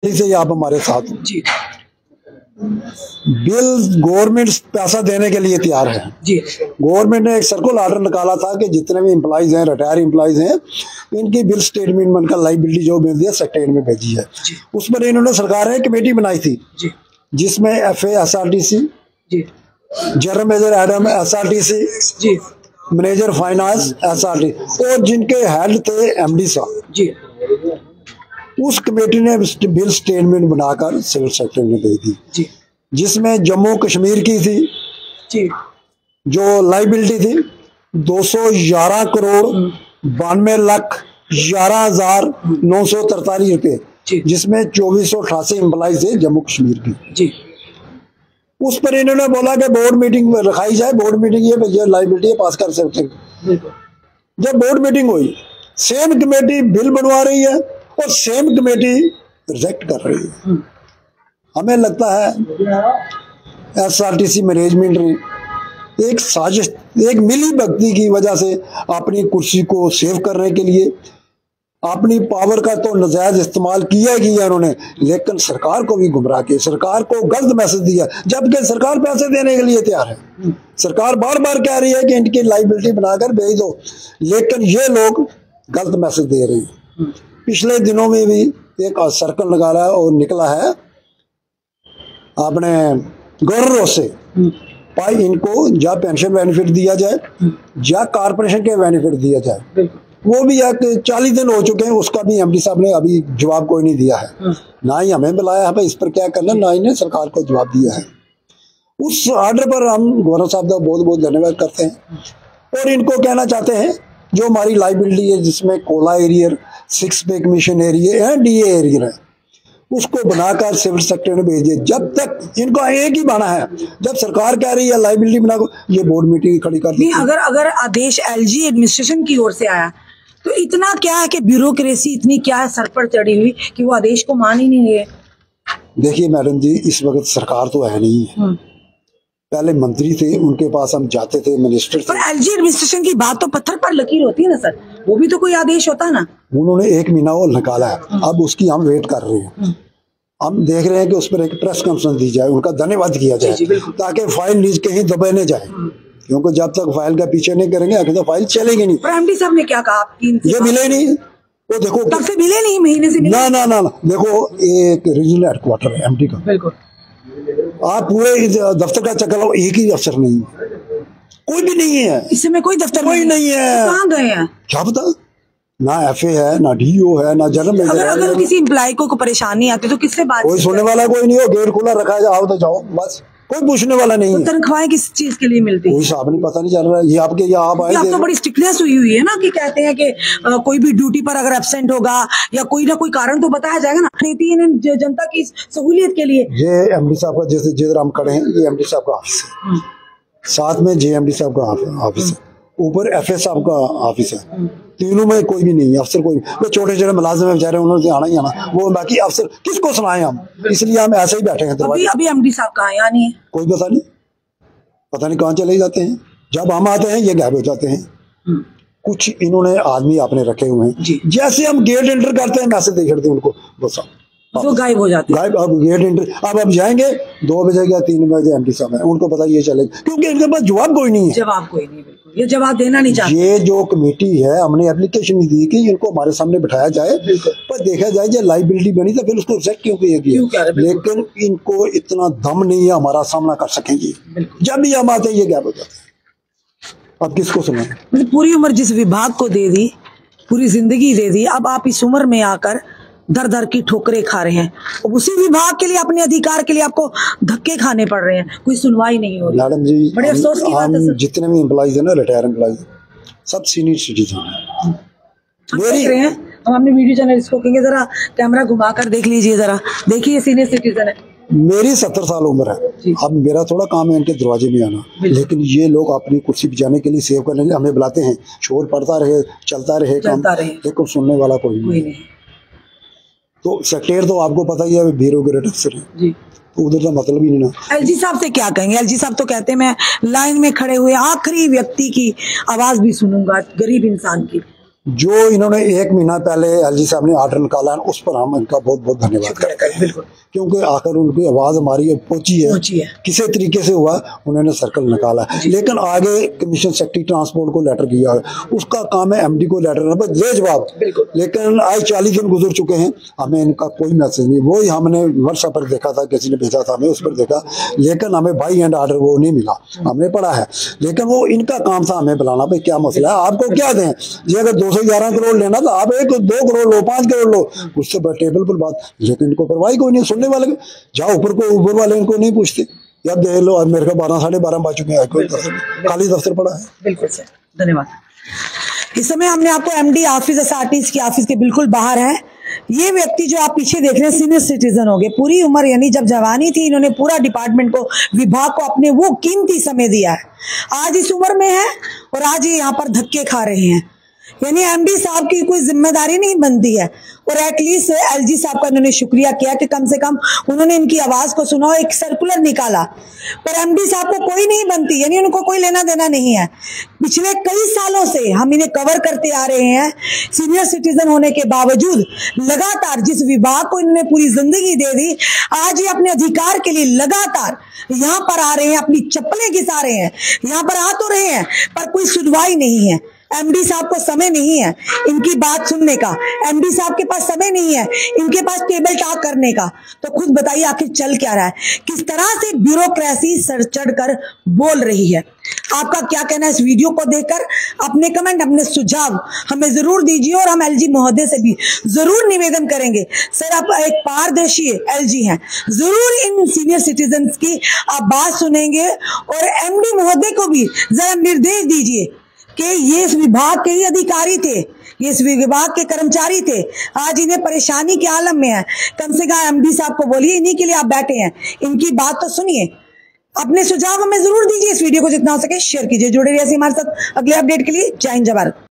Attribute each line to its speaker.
Speaker 1: से आप हमारे साथ
Speaker 2: जी
Speaker 1: बिल गवर्नमेंट पैसा देने के लिए तैयार है
Speaker 2: जी।
Speaker 1: गवर्नमेंट ने एक सर्कुलर आर्डर निकाला था कि जितने भी एम्प्लॉइज हैं, रिटायर एम्प्लॉइज हैं, इनकी बिल स्टेटमेंट बनकर लाइबिलिटी जो मिल दिया सेक्रेटरी में भेजी है। उस पर इन्होंने सरकार ने कमेटी बनाई थी
Speaker 2: जी
Speaker 1: जिसमें FA SRTC
Speaker 2: जी
Speaker 1: जनरल मैनेजर एडम SRTC
Speaker 2: जी
Speaker 1: मैनेजर फाइनेंस SRT और जिनके हेड थे MD साहब
Speaker 2: जी।
Speaker 1: उस कमेटी ने बिल स्टेटमेंट बनाकर सिविल सेक्टर में दे दी
Speaker 2: जी
Speaker 1: जिसमें जम्मू कश्मीर की थी
Speaker 2: जी
Speaker 1: जो लाइबिलिटी थी 211 करोड़ 92,11,943 रुपए जिसमें 2488 एम्प्लॉइज थे जम्मू कश्मीर की
Speaker 2: जी।
Speaker 1: उस पर इन्होंने बोला कि बोर्ड मीटिंग रखाई जाए। बोर्ड मीटिंग ये लाइबिलिटी पास कर सकते हैं। जब बोर्ड मीटिंग हुई सेम कमेटी बिल बनवा रही है और सेम कमेटी रिजेक्ट कर रही है। हमें लगता है SRTC मैनेजमेंट ने एक साजिश, एक मिली भगती की वजह से अपनी कुर्सी को सेव करने के लिए अपनी पावर का तो नाजायज इस्तेमाल किया ही किया उन्होंने, लेकिन सरकार को भी गुमराह किया, सरकार को गलत मैसेज दिया, जबकि सरकार पैसे देने के लिए तैयार है। सरकार बार बार कह रही है कि इनकी लाइबिलिटी बनाकर भेज दो, लेकिन ये लोग गलत मैसेज दे रहे हैं। पिछले दिनों में भी एक सर्कल निकाला और निकला है अपने गवर्नरों से भाई इनको या पेंशन बेनिफिट दिया जाए या कारपोरेशन के बेनिफिट दिया जाए। वो भी एक 40 दिन हो चुके हैं, उसका भी MD साहब ने अभी जवाब कोई नहीं दिया है। ना ही हमें बुलाया है भाई इस पर क्या करना, ना ही ने सरकार को जवाब दिया है। उस ऑर्डर पर हम गवर्नर साहब का बहुत बहुत धन्यवाद करते हैं और इनको कहना चाहते हैं जो हमारी लाइबिलिटी है जिसमें कोला एरियर 6 पे कमीशन एरिया है DA एरियर है उसको बनाकर सिविल सेक्टर में भेजिए। जब तक इनको एक ही बना है, जब सरकार कह रही है लाइबिलिटी बना को, ये बोर्ड मीटिंग खड़ी कर दी।
Speaker 2: अगर आदेश LG एडमिनिस्ट्रेशन की ओर से आया तो इतना क्या है कि ब्यूरोक्रेसी इतनी क्या है सर पर चढ़ी हुई कि वो आदेश को मान ही नहीं रहे। देखिए
Speaker 1: मैडम जी, इस वक्त सरकार तो है नहीं है, पहले मंत्री थे, उनके पास हम जाते थे, मिनिस्टर थे।
Speaker 2: पर LG एडमिनिस्ट्रेशन की बात तो पत्थर पर लकीर होती है ना सर, वो भी तो कोई आदेश होता है ना।
Speaker 1: उन्होंने 1 महीना वो निकाला है, अब उसकी हम वेट कर रहे हैं। हम देख रहे हैं कि उस पर एक प्रेस कॉन्फ्रेंस दी जाए, उनका धन्यवाद किया जाए ताकि फाइल नीचे कहीं दबे नहीं जाए, क्योंकि जब तक फाइल का पीछे नहीं करेंगे आगे तो फाइल चलेगी नहीं।
Speaker 2: MD साहब ने क्या कहा?
Speaker 1: ये मिले नहीं, वो देखो
Speaker 2: तब से मिले नहीं, महीने से मिले।
Speaker 1: ना देखो एक रीजनल हेडक्वार्टर है MD का, बिल्कुल आप पूरे दफ्तर का चक्कर लो, एक ही अफसर नहीं, कोई भी नहीं है
Speaker 2: इस समय, कोई दफ्तर
Speaker 1: कोई नहीं है।
Speaker 2: कहाँ गए हैं
Speaker 1: क्या पता, ना FA है, ना DO है, ना जनरल मैनेजर।
Speaker 2: अगर किसी एम्प्लॉय को परेशानी आती है तो किससे बात?
Speaker 1: कोई सुनने वाला कोई नहीं हो, गेट खुला रखा है, आओ तो जाओ, बस कोई पूछने वाला नहीं है।
Speaker 2: तनख्वाहें किस चीज के लिए मिलती है कोई
Speaker 1: साहब नहीं, पता नहीं चल रहा है। ये आपके आप आए,
Speaker 2: आप तो बड़ी स्ट्रिक्टनेस हुई है ना कि कहते हैं कि कोई भी ड्यूटी पर अगर एब्सेंट होगा या कोई ना कोई कारण तो बताया जाएगा ना। नीति है जनता की सहूलियत के लिए।
Speaker 1: ये MD साहब का जैसे जिधर हम खड़े हैं ये MD साहब का ऑफिस है, साथ में JMD साहब का ऑफिस है, ऊपर FA साहब का ऑफिस है, तीनों में कोई भी नहीं, अफसर कोई, वो छोटे छोटे मुलाजिम है बेचारे, उन्होंने आना ही आना, वो बाकी अफसर किसको सुनाए हम, इसलिए हम ऐसे ही बैठे हैं।
Speaker 2: अभी MD साहब कहाँ है? नहीं है,
Speaker 1: कोई पता नहीं कहाँ चले जाते हैं। जब हम आते हैं ये गायब हो जाते हैं। कुछ इन्होंने आदमी आपने रखे हुए हैं, जैसे हम गेट एंटर करते हैं मैसेज दे छड़ते हैं उनको, बस
Speaker 2: वो गायब हो जाते हैं।
Speaker 1: गायब। अब गेट एंटर अब जाएंगे 2 बजे या 3 बजे MD साहब है, उनको पता ये चलेगा क्योंकि इनके पास जवाब कोई नहीं है।
Speaker 2: जवाब कोई नहीं, बिल्कुल ये जवाब देना नहीं चाहते।
Speaker 1: ये जो कमेटी है हमने एप्लीकेशन दी कि इनको हमारे सामने बिठाया जाए, पर देखा जाए जब लाइबिलिटी बनी तो फिर उसको रिजेक्ट क्यों किया, लेकिन इनको इतना दम नहीं है हमारा सामना कर सकेंगे। जब भी हम आते हैं ये गैप हो जाते हैं। अब किसको सुनाए?
Speaker 2: पूरी उम्र जिस विभाग को दे दी, पूरी जिंदगी दे दी, अब आप इस उम्र में आकर दर दर की ठोकरें खा रहे हैं, उसी विभाग के लिए, अपने अधिकार के लिए आपको धक्के खाने पड़ रहे हैं, कोई सुनवाई नहीं हो रही।
Speaker 1: मैडम जी,
Speaker 2: बड़े अफसोस की बात है।
Speaker 1: जितने भी एम्प्लॉइज है ना, रिटायर एम्प्लॉइज सब सीनियर सिटीजन है।
Speaker 2: हम अपने वीडियो चैनल इसको कहेंगे जरा कैमरा घुमा कर देख लीजिए, जरा देखिए सीनियर सिटीजन है।
Speaker 1: मेरी 70 साल उम्र है, अब मेरा थोड़ा काम है इनके दरवाजे में आना, लेकिन ये लोग अपनी कुर्सी बचाने के लिए, सेव करने के लिए हमें बुलाते हैं। शोर पड़ता रहे, चलता रहे काम, लेकिन सुनने वाला कोई नहीं। तो सेक्रेटरी तो आपको पता ही है ब्यूरोक्रेट अफसर है जी, तो उधर का मतलब ही नहीं ना।
Speaker 2: LG साहब से क्या कहेंगे? LG साहब तो कहते हैं मैं लाइन में खड़े हुए आखिरी व्यक्ति की आवाज भी सुनूंगा, गरीब इंसान की।
Speaker 1: जो इन्होंने 1 महीना पहले एलजी साहब ने ऑर्डर निकाला है, उस पर हम इनका बहुत बहुत धन्यवाद करते हैं।
Speaker 2: बिल्कुल,
Speaker 1: क्योंकि आखिर उनकी आवाज हमारी पहुंची है, किसी तरीके से हुआ, उन्होंने सर्कल निकाला है। लेकिन आगे कमीशन सेक्रेटरी ट्रांसपोर्ट को लेटर किया है, उसका काम है एमडी को लेटर बस दे जवाब। लेकिन आज 40 दिन गुजर चुके हैं, हमें इनका कोई मैसेज नहीं। वो ही हमने व्हाट्सएप पर देखा था, किसी ने भेजा था हमें, उस पर देखा, लेकिन हमें बाई एंड ऑर्डर वो नहीं मिला। हमने पढ़ा है, लेकिन वो इनका काम था हमें बुलाना, भाई क्या मसला है, आपको क्या दें जी। अगर 211 करोड़ लेना तो आप 2 करोड़ लो, 5 करोड़ लो, उससे टेबल पर बात। लेकिन इनको परवाही कोई नहीं, सुनने वाले जाओ ऊपर को, ऊपर वाले इनको नहीं पूछते। यार देख लो, आज मेरे को 12 साढ़े 12 बज चुके हैं, खाली दफ्तर पड़ा है।
Speaker 2: बिल्कुल सर, धन्यवाद। इस समय हमने आपको एमडी ऑफिस एसआरटीसी की ऑफिस के बिल्कुल बाहर है। ये व्यक्ति जो आप पीछे देख रहे हैं सीनियर सिटीजन हो गए, पूरी उम्र यानी जब जवानी थी इन्होंने पूरा डिपार्टमेंट को, विभाग को अपने वो कीमती समय दिया है। आज इस उम्र में है और आज ये यहाँ पर धक्के खा रहे हैं। यानी एमडी साहब की कोई जिम्मेदारी नहीं बनती है। और एटलीस्ट एलजी साहब का इन्होंने शुक्रिया किया कि कम से कम उन्होंने इनकी आवाज को सुना और एक सर्कुलर निकाला। पर एमडी साहब को कोई नहीं बनती, यानी उनको कोई लेना देना नहीं है। पिछले कई सालों से हम इन्हें कवर करते आ रहे हैं, सीनियर सिटीजन होने के बावजूद लगातार जिस विभाग को इन्होंने पूरी जिंदगी दे दी, आज ये अपने अधिकार के लिए लगातार यहाँ पर आ रहे हैं, अपनी चप्पलें घिसा रहे हैं, यहाँ पर आ तो रहे हैं पर कोई सुनवाई नहीं है। एमडी साहब को समय नहीं है इनकी बात सुनने का, एमडी साहब के पास समय नहीं है इनके पास टेबल टॉक करने का। तो खुद बताइए आखिर चल क्या रहा है, किस तरह से ब्यूरोक्रेसी सर चढ़कर बोल रही है। आपका क्या कहना है इस वीडियो को देखकर? अपने कमेंट, अपने सुझाव हमें जरूर दीजिए और हम एलजी महोदय से भी जरूर निवेदन करेंगे, सर आप एक पारदर्शी एलजी हैं, जरूर इन सीनियर सिटीजन की आप बात सुनेंगे और एमडी महोदय को भी जरा निर्देश दीजिए कि ये इस विभाग के ही अधिकारी थे, ये इस विभाग के कर्मचारी थे, आज इन्हें परेशानी के आलम में है। कम से कम एमडी साहब को बोलिए, इन्हीं के लिए आप बैठे हैं, इनकी बात तो सुनिए। अपने सुझाव हमें जरूर दीजिए, इस वीडियो को जितना हो सके शेयर कीजिए। जुड़े रहिए हमारे साथ अगले अपडेट के लिए। जय हिंद, जय भारत।